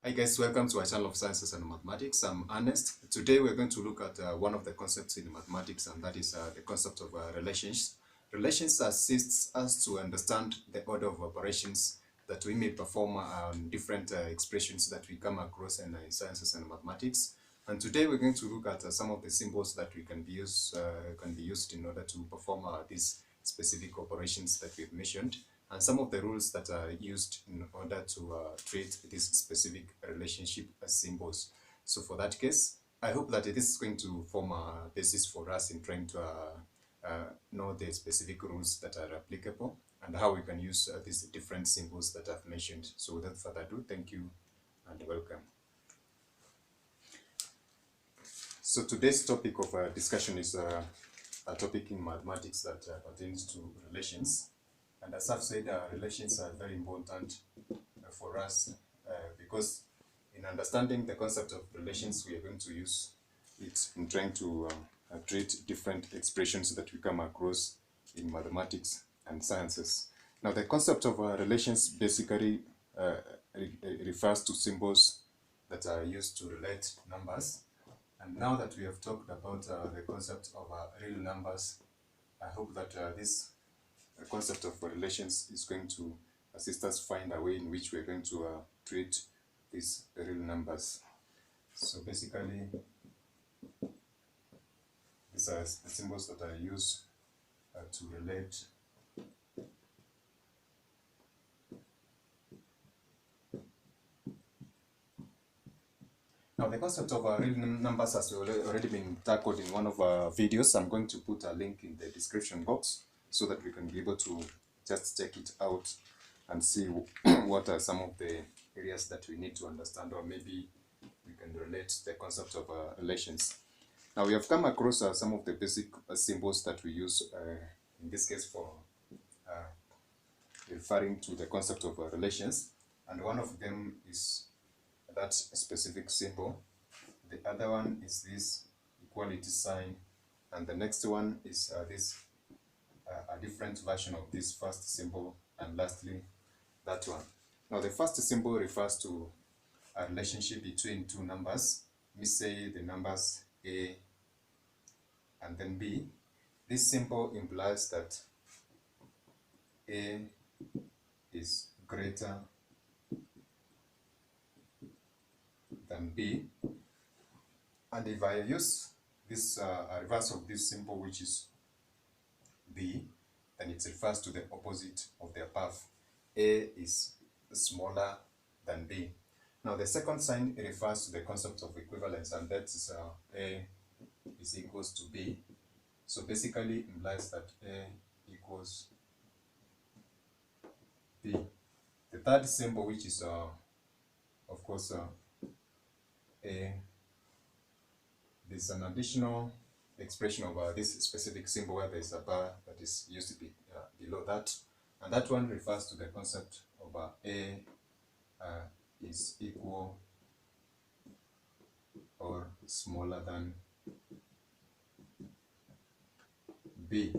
Hi guys, welcome to our channel of Sciences and Mathematics. I'm Ernest. Today we're going to look at one of the concepts in mathematics, and that is the concept of relations. Relations assists us to understand the order of operations that we may perform on different expressions that we come across in sciences and mathematics. And today we're going to look at some of the symbols that we can be used in order to perform these specific operations that we've mentioned, and some of the rules that are used in order to treat this specific relationship as symbols. So for that case, I hope that this is going to form a basis for us in trying to know the specific rules that are applicable and how we can use these different symbols that I've mentioned. So without further ado, thank you and welcome. So today's topic of discussion is a topic in mathematics that pertains to relations. And as I've said, relations are very important for us because in understanding the concept of relations, we are going to use it in trying to treat different expressions that we come across in mathematics and sciences. Now, the concept of relations basically refers to symbols that are used to relate numbers. And now that we have talked about the concept of real numbers, I hope that this concept of relations is going to assist us find a way in which we're going to treat these real numbers. So basically, these are the symbols that are used to relate Now, the concept of real numbers has already been tackled in one of our videos. I'm going to put a link in the description box so that we can be able to just check it out and see what are some of the areas that we need to understand, or maybe we can relate the concept of relations. Now, we have come across some of the basic symbols that we use, in this case for referring to the concept of relations, and one of them is that specific symbol. The other one is this equality sign, and the next one is a different version of this first symbol, and lastly that one. Now, the first symbol refers to a relationship between two numbers. Let me say the numbers A and then B. This symbol implies that A is greater than B, and if I use this a reverse of this symbol, which is B, then it refers to the opposite of the above. A is smaller than B. Now, the second sign refers to the concept of equivalence, and that is A is equals to B. So basically implies that A equals B. The third symbol, which is of course A, there's an additional expression of this specific symbol where there's a bar that is used to be below that, and that one refers to the concept of A is equal or smaller than B.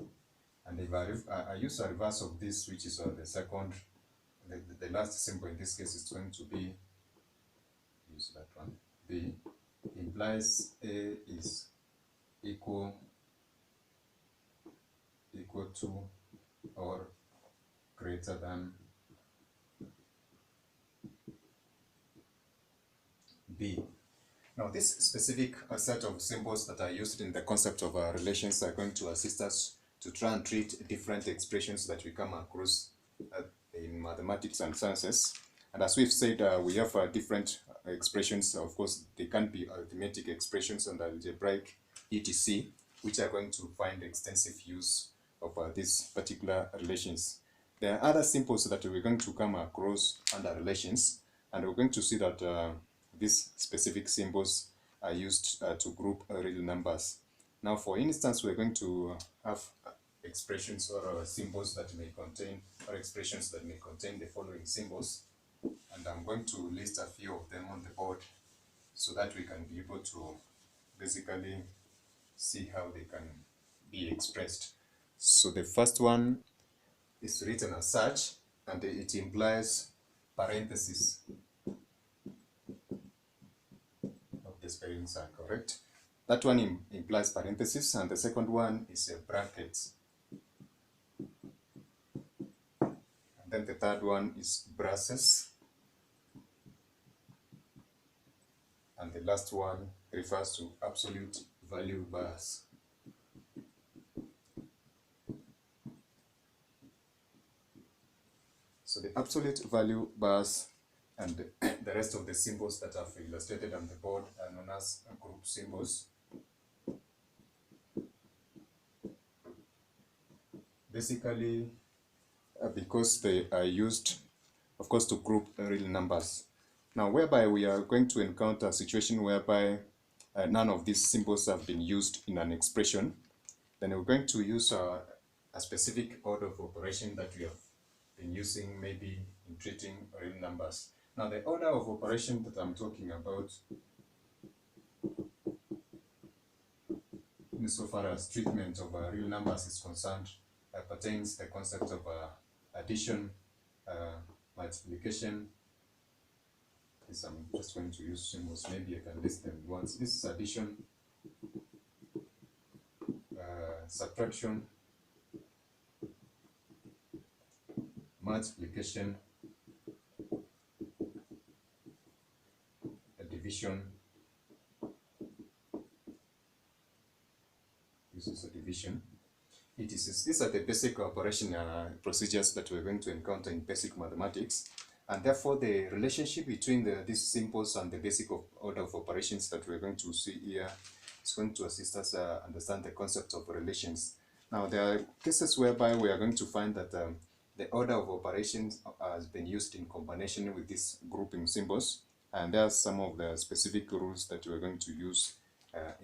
And if I use a reverse of this, which is the second, the last symbol in this case is going to be, use that one, B, implies A is equal to or greater than B. Now, this specific set of symbols that are used in the concept of relations are going to assist us to try and treat different expressions that we come across in mathematics and sciences. And as we've said, we have different expressions. Of course, they can be arithmetic expressions and algebraic, etc., which are going to find extensive use of these particular relations. There are other symbols that we're going to come across under relations, and we're going to see that these specific symbols are used to group real numbers. Now, for instance, we're going to have expressions or symbols that may contain, or expressions that may contain the following symbols, and I'm going to list a few of them on the board so that we can be able to basically see how they can be expressed. So the first one is written as such, and it implies parentheses. the spellings are correct. That one implies parentheses, and the second one is brackets. And then the third one is braces. And the last one refers to absolute value bars. So the absolute value bars and the rest of the symbols that I've illustrated on the board are known as group symbols. Basically, because they are used, of course, to group real numbers. Now, whereby we are going to encounter a situation whereby none of these symbols have been used in an expression, then we're going to use a specific order of operation that we have been using maybe in treating real numbers. Now, the order of operation that I'm talking about, insofar as treatment of real numbers is concerned, pertains the concept of addition, multiplication. Yes, I'm just going to use symbols, maybe I can list them once. This is addition, subtraction, multiplication, division. This is a division. These are the basic operation procedures that we're going to encounter in basic mathematics, and therefore the relationship between these symbols and the basic order of operations that we're going to see here is going to assist us understand the concept of relations. Now, there are cases whereby we are going to find that the order of operations has been used in combination with these grouping symbols, and there are some of the specific rules that we're going to use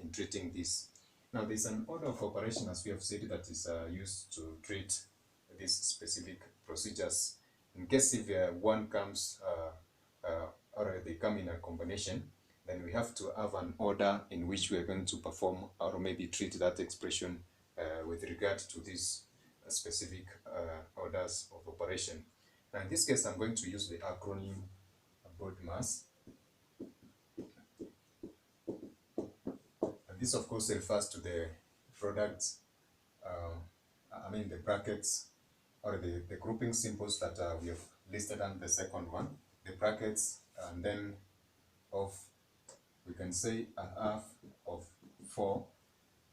in treating this. Now, there's an order of operation, as we have said, that is used to treat these specific procedures. In case if one comes or they come in a combination, then we have to have an order in which we are going to perform or maybe treat that expression with regard to these specific orders of operation. Now, in this case, I'm going to use the acronym BODMAS. This, of course, refers to the products, the brackets, or the grouping symbols that we have listed on the second one, the brackets, and then of, we can say, a half of 4,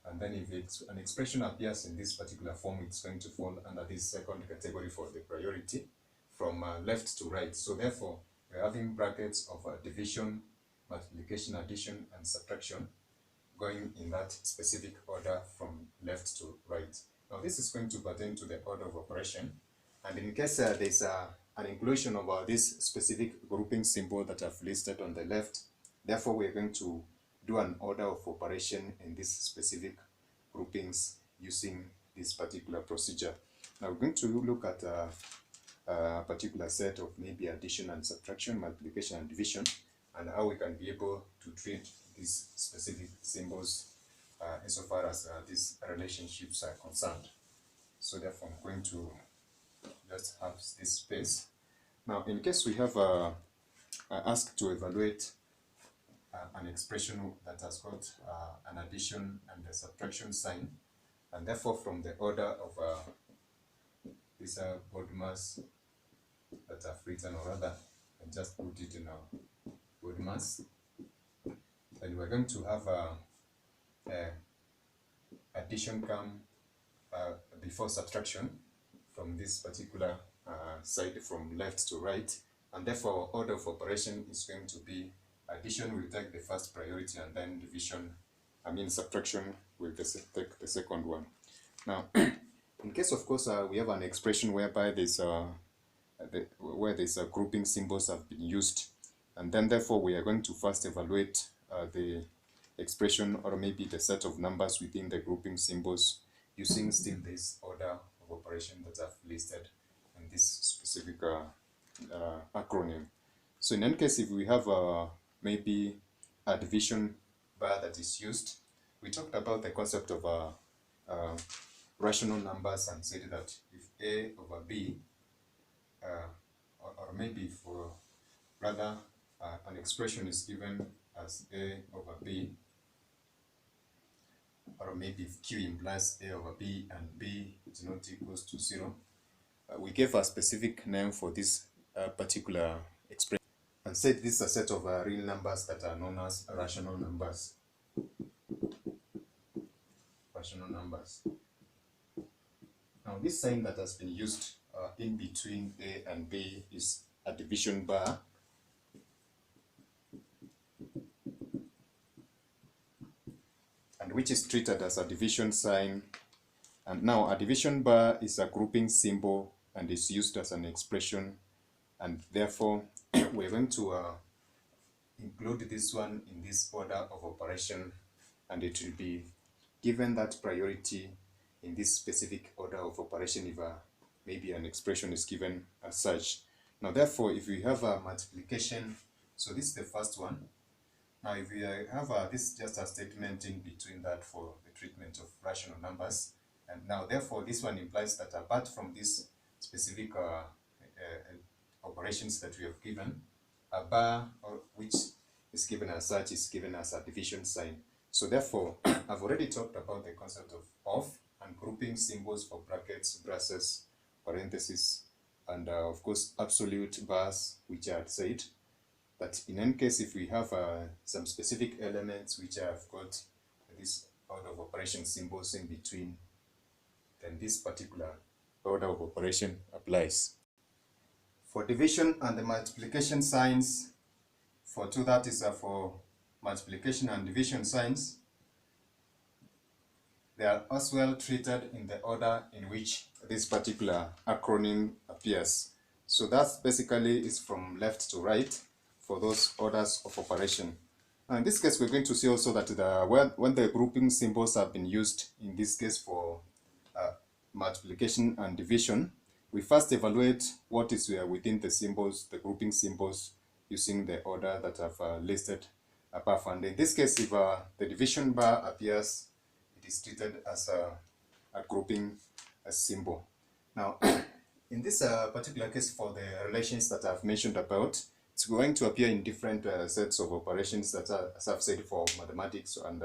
and then if an expression appears in this particular form, it's going to fall under this second category for the priority, from left to right. So therefore, we're having brackets of division, multiplication, addition, and subtraction, going in that specific order from left to right. Now, this is going to pertain to the order of operation, and in case there's an inclusion of this specific grouping symbol that I've listed on the left, therefore we're going to do an order of operation in these specific groupings using this particular procedure. Now, we're going to look at a particular set of maybe addition and subtraction, multiplication and division, and how we can be able to treat these specific symbols insofar as these relationships are concerned. So therefore, I'm going to just have this space. Now, in case we have asked to evaluate an expression that has got an addition and a subtraction sign, and therefore from the order of these BODMAS that I've written, or rather, I just put it in our BODMAS. Then we're going to have addition come before subtraction from this particular side from left to right, and therefore our order of operation is going to be addition will take the first priority, and then subtraction will take the second one. Now, in case, of course, we have an expression whereby there's where these grouping symbols have been used, and then therefore we are going to first evaluate the expression or maybe the set of numbers within the grouping symbols using still this order of operation that I've listed in this specific acronym. So in any case, if we have maybe a division bar that is used, we talked about the concept of rational numbers and said that if A over B, or maybe for rather an expression is given as A over B, or maybe if Q implies A over B and B is not equals to 0, we gave a specific name for this particular expression and said this is a set of real numbers that are known as rational numbers. Rational numbers. Now this sign that has been used in between A and B is a division bar. And which is treated as a division sign. And now a division bar is a grouping symbol and is used as an expression, and therefore we're going to include this one in this order of operation, and it will be given that priority in this specific order of operation if maybe an expression is given as such. Now therefore, if we have a multiplication, so this is the first one. Now if we have this just a statement in between that for the treatment of rational numbers, and now therefore this one implies that apart from these specific operations that we have given, a bar which is given as such is given as a division sign. So therefore, I've already talked about the concept of and grouping symbols for brackets, braces, parentheses, and of course absolute bars, which I had said. But in any case, if we have some specific elements which have got this order of operation symbols in between, then this particular order of operation applies. For division and the multiplication signs, for two, that is for multiplication and division signs, they are as well treated in the order in which this particular acronym appears. So that basically is from left to right for those orders of operation. And in this case, we're going to see also that when the grouping symbols have been used, in this case for multiplication and division, we first evaluate what is within the symbols, the grouping symbols, using the order that I've listed above. And in this case, if the division bar appears, it is treated as a grouping symbol. Now, in this particular case, for the relations that I've mentioned about, it's going to appear in different sets of operations that are, as I've said, for mathematics and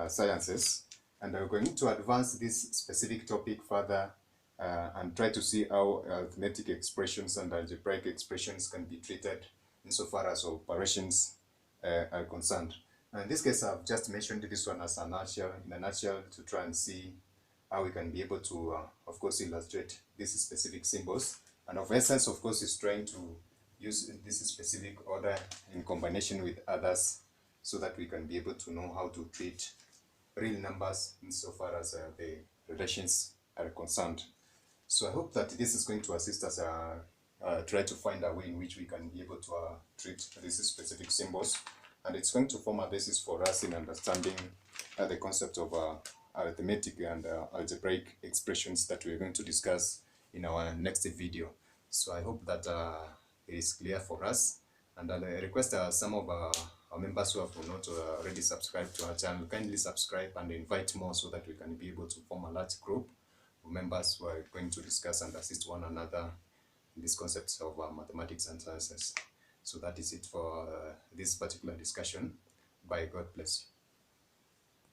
sciences. And we're going to advance this specific topic further and try to see how arithmetic expressions and algebraic expressions can be treated insofar as operations are concerned. And in this case, I've just mentioned this one as a nutshell, in a nutshell, to try and see how we can be able to, of course, illustrate these specific symbols. And of essence, of course, is trying to use this specific order in combination with others so that we can be able to know how to treat real numbers insofar as the relations are concerned. So I hope that this is going to assist us try to find a way in which we can be able to treat these specific symbols, and it's going to form a basis for us in understanding the concept of arithmetic and algebraic expressions that we're going to discuss in our next video. So I hope that it is clear for us, and I request some of our members who have not already subscribed to our channel, kindly subscribe and invite more so that we can be able to form a large group of members who are going to discuss and assist one another in these concepts of mathematics and sciences. So that is it for this particular discussion. Bye. God bless you.